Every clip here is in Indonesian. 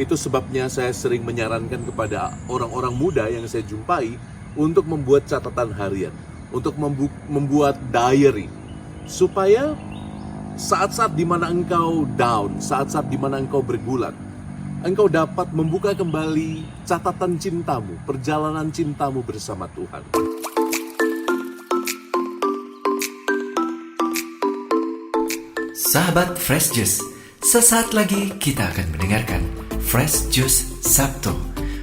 Itu sebabnya saya sering menyarankan kepada orang-orang muda yang saya jumpai untuk membuat catatan harian, untuk membuat diary, supaya saat-saat di mana engkau down, saat-saat di mana engkau bergulat, engkau dapat membuka kembali catatan cintamu, perjalanan cintamu bersama Tuhan. Sahabat Fresh Juice, sesaat lagi kita akan mendengarkan Fresh Juice Sabtu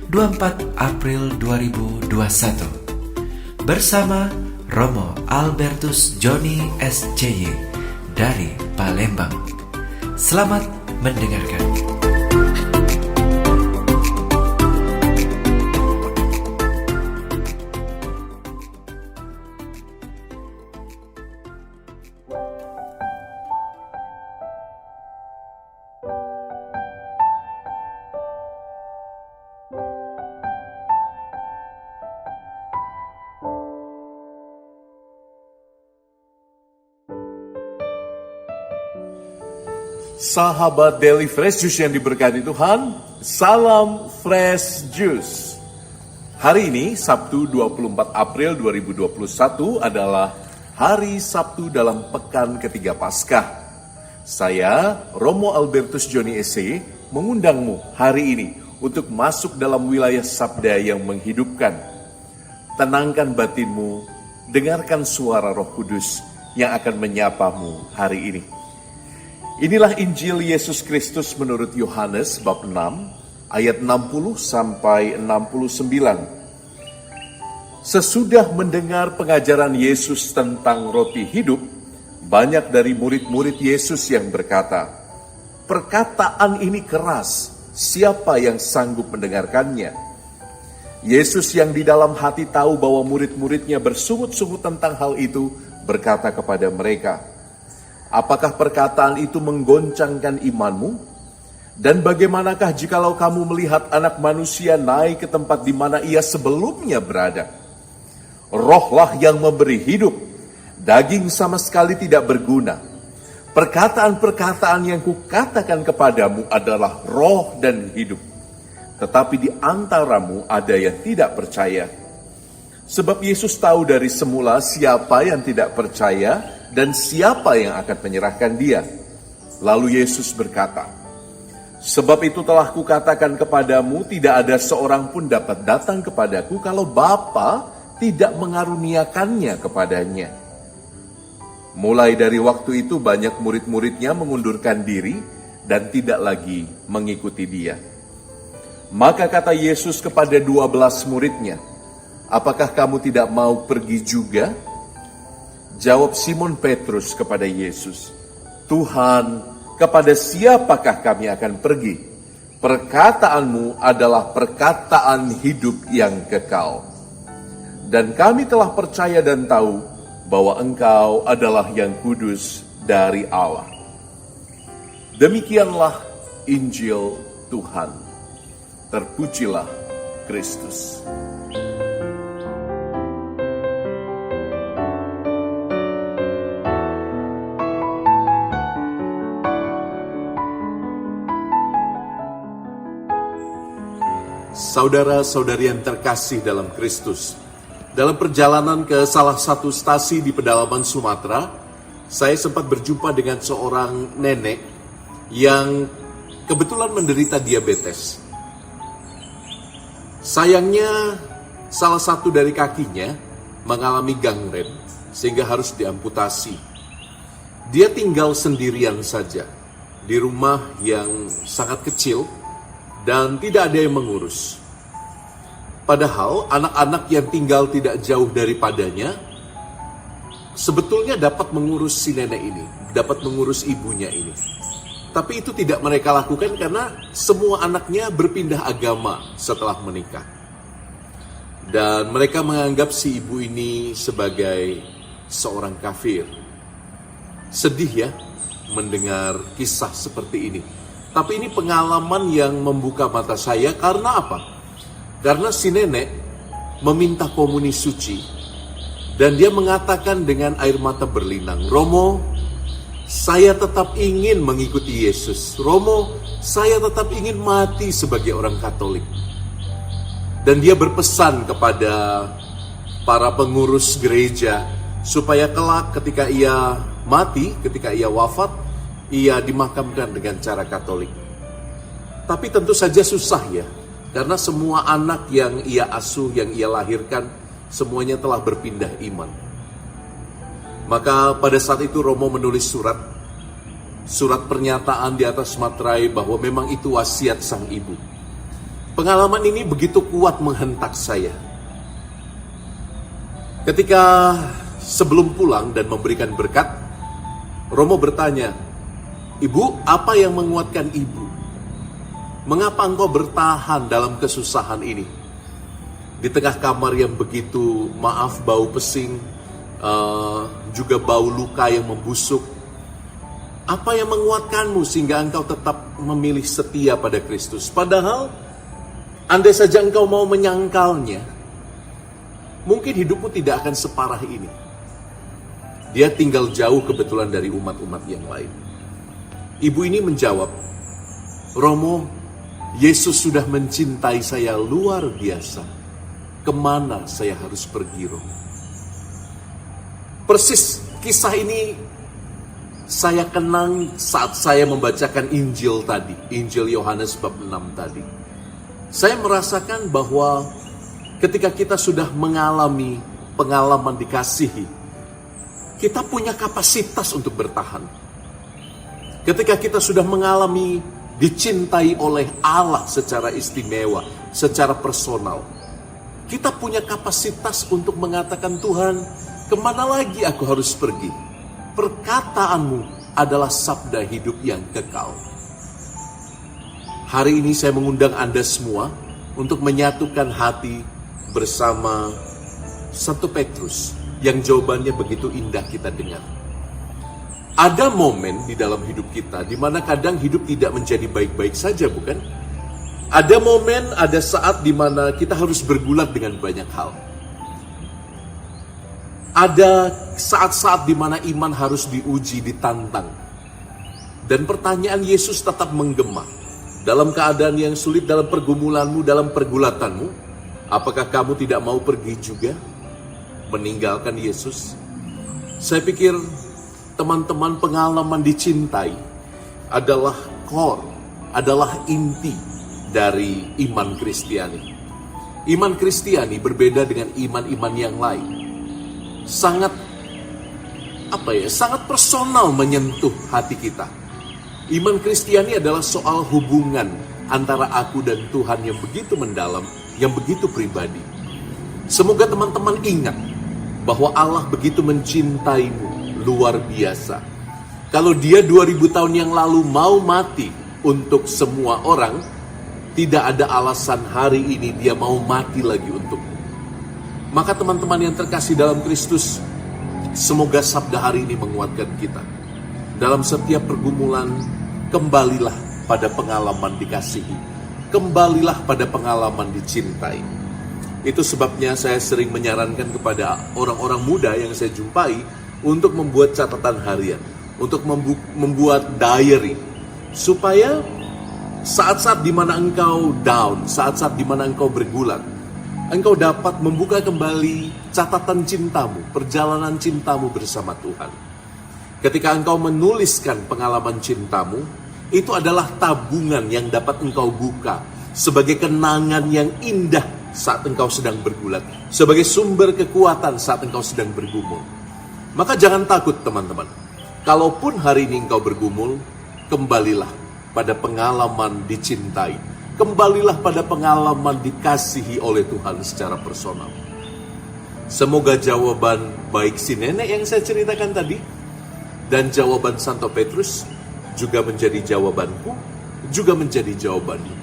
24 April 2021 bersama Romo Albertus Joni SCY dari Palembang. Selamat mendengarkan. Sahabat Daily Fresh Juice yang diberkati Tuhan, salam Fresh Juice. Hari ini, Sabtu 24 April 2021 adalah hari Sabtu dalam pekan ketiga Paskah. Saya, Romo Albertus Joni SCY, mengundangmu hari ini untuk masuk dalam wilayah sabda yang menghidupkan. Tenangkan batinmu, dengarkan suara Roh Kudus yang akan menyapamu hari ini. Inilah Injil Yesus Kristus menurut Yohanes bab 6 ayat 60 sampai 69. Sesudah mendengar pengajaran Yesus tentang roti hidup, banyak dari murid-murid Yesus yang berkata, "Perkataan ini keras, siapa yang sanggup mendengarkannya?" Yesus yang di dalam hati tahu bahwa murid-muridnya bersungut-sungut tentang hal itu, berkata kepada mereka, "Apakah perkataan itu menggoncangkan imanmu? Dan bagaimanakah jikalau kamu melihat Anak Manusia naik ke tempat di mana ia sebelumnya berada? Rohlah yang memberi hidup, daging sama sekali tidak berguna. Perkataan-perkataan yang kukatakan kepadamu adalah roh dan hidup. Tetapi di antaramu ada yang tidak percaya." Sebab Yesus tahu dari semula siapa yang tidak percaya dan siapa yang akan menyerahkan dia. Lalu Yesus berkata, "Sebab itu telah kukatakan kepadamu, tidak ada seorang pun dapat datang kepadaku kalau Bapa tidak mengaruniakannya kepadanya." Mulai dari waktu itu banyak murid-muridnya mengundurkan diri dan tidak lagi mengikuti dia. Maka kata Yesus kepada 12 muridnya, "Apakah kamu tidak mau pergi juga?" Jawab Simon Petrus kepada Yesus, "Tuhan, kepada siapakah kami akan pergi? Perkataanmu adalah perkataan hidup yang kekal. Dan kami telah percaya dan tahu bahwa Engkau adalah yang kudus dari Allah." Demikianlah Injil Tuhan. Terpujilah Kristus. Saudara-saudari yang terkasih dalam Kristus, dalam perjalanan ke salah satu stasi di pedalaman Sumatera, saya sempat berjumpa dengan seorang nenek yang kebetulan menderita diabetes. Sayangnya, salah satu dari kakinya mengalami gangren sehingga harus diamputasi. Dia tinggal sendirian saja di rumah yang sangat kecil dan tidak ada yang mengurus. Padahal anak-anak yang tinggal tidak jauh daripadanya sebetulnya dapat mengurus si nenek ini, dapat mengurus ibunya ini. Tapi itu tidak mereka lakukan karena semua anaknya berpindah agama setelah menikah. Dan mereka menganggap si ibu ini sebagai seorang kafir. Sedih ya mendengar kisah seperti ini. Tapi ini pengalaman yang membuka mata saya karena apa? Karena si nenek meminta komuni suci dan dia mengatakan dengan air mata berlinang, "Romo, saya tetap ingin mengikuti Yesus. Romo, saya tetap ingin mati sebagai orang Katolik. Dan dia berpesan kepada para pengurus gereja supaya kelak ketika ia mati, ketika ia wafat, ia dimakamkan dengan cara Katolik. Tapi tentu saja susah ya, karena semua anak yang ia asuh, yang ia lahirkan, semuanya telah berpindah iman. Maka pada saat itu Romo menulis surat pernyataan di atas materai bahwa memang itu wasiat sang ibu. Pengalaman ini begitu kuat menghentak saya. Ketika sebelum pulang dan memberikan berkat, Romo bertanya, "Ibu, apa yang menguatkan ibu? Mengapa engkau bertahan dalam kesusahan ini? Di tengah kamar yang begitu, maaf, bau pesing, juga bau luka yang membusuk. Apa yang menguatkanmu sehingga engkau tetap memilih setia pada Kristus? Padahal andai saja engkau mau menyangkalnya, mungkin hidupmu tidak akan separah ini." Dia tinggal jauh kebetulan dari umat-umat yang lain. Ibu ini menjawab, "Romo, Yesus sudah mencintai saya luar biasa. Kemana saya harus pergi, Romo?" Persis kisah ini saya kenang saat saya membacakan Injil tadi, Injil Yohanes bab 6 tadi. Saya merasakan bahwa ketika kita sudah mengalami pengalaman dikasihi, kita punya kapasitas untuk bertahan. Ketika kita sudah mengalami dicintai oleh Allah secara istimewa, secara personal, kita punya kapasitas untuk mengatakan, "Tuhan, kemana lagi aku harus pergi? Perkataanmu adalah sabda hidup yang kekal." Hari ini saya mengundang Anda semua untuk menyatukan hati bersama 1 Petrus yang jawabannya begitu indah kita dengar. Ada momen di dalam hidup kita di mana kadang hidup tidak menjadi baik-baik saja, bukan? Ada momen, ada saat di mana kita harus bergulat dengan banyak hal. Ada saat-saat di mana iman harus diuji, ditantang. Dan pertanyaan Yesus tetap menggema. Dalam keadaan yang sulit, dalam pergumulanmu, dalam pergulatanmu, apakah kamu tidak mau pergi juga? Meninggalkan Yesus? Saya pikir teman-teman, pengalaman dicintai adalah core, adalah inti dari iman Kristiani. Iman Kristiani berbeda dengan iman-iman yang lain. Sangat personal menyentuh hati kita. Iman Kristiani adalah soal hubungan antara aku dan Tuhan yang begitu mendalam, yang begitu pribadi. Semoga teman-teman ingat bahwa Allah begitu mencintaimu luar biasa. Kalau Dia 2000 tahun yang lalu mau mati untuk semua orang, tidak ada alasan hari ini Dia mau mati lagi untukmu. Maka teman-teman yang terkasih dalam Kristus, semoga sabda hari ini menguatkan kita. Dalam setiap pergumulan, kembalilah pada pengalaman dikasihi. Kembalilah pada pengalaman dicintai. Itu sebabnya saya sering menyarankan kepada orang-orang muda yang saya jumpai untuk membuat catatan harian, untuk membuat diary, supaya saat-saat di mana engkau down, saat-saat di mana engkau bergulat, engkau dapat membuka kembali catatan cintamu, perjalanan cintamu bersama Tuhan. Ketika engkau menuliskan pengalaman cintamu, itu adalah tabungan yang dapat engkau buka sebagai kenangan yang indah saat engkau sedang bergulat, sebagai sumber kekuatan saat engkau sedang bergumul. Maka jangan takut teman-teman. Kalaupun hari ini engkau bergumul, kembalilah pada pengalaman dicintai. Kembalilah pada pengalaman dikasihi oleh Tuhan secara personal. Semoga jawaban baik si nenek yang saya ceritakan tadi dan jawaban Santo Petrus juga menjadi jawabanku, juga menjadi jawabanmu.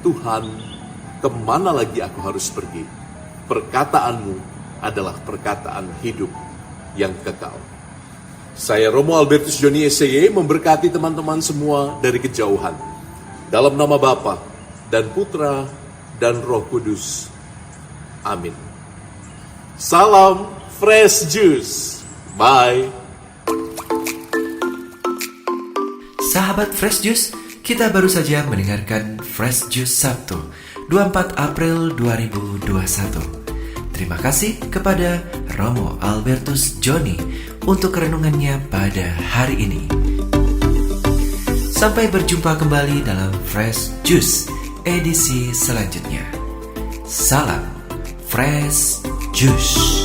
Tuhan, kemana lagi aku harus pergi? Perkataanmu adalah perkataan hidup yang kekal. Saya Romo Albertus Joni SCY memberkati teman-teman semua dari kejauhan. Dalam nama Bapa dan Putra dan Roh Kudus. Amin. Salam Fresh Juice. Bye. Sahabat Fresh Juice, kita baru saja mendengarkan Fresh Juice Sabtu 24 April 2021. Terima kasih kepada Romo Albertus Joni untuk renungannya pada hari ini. Sampai berjumpa kembali dalam Fresh Juice edisi selanjutnya. Salam Fresh Juice.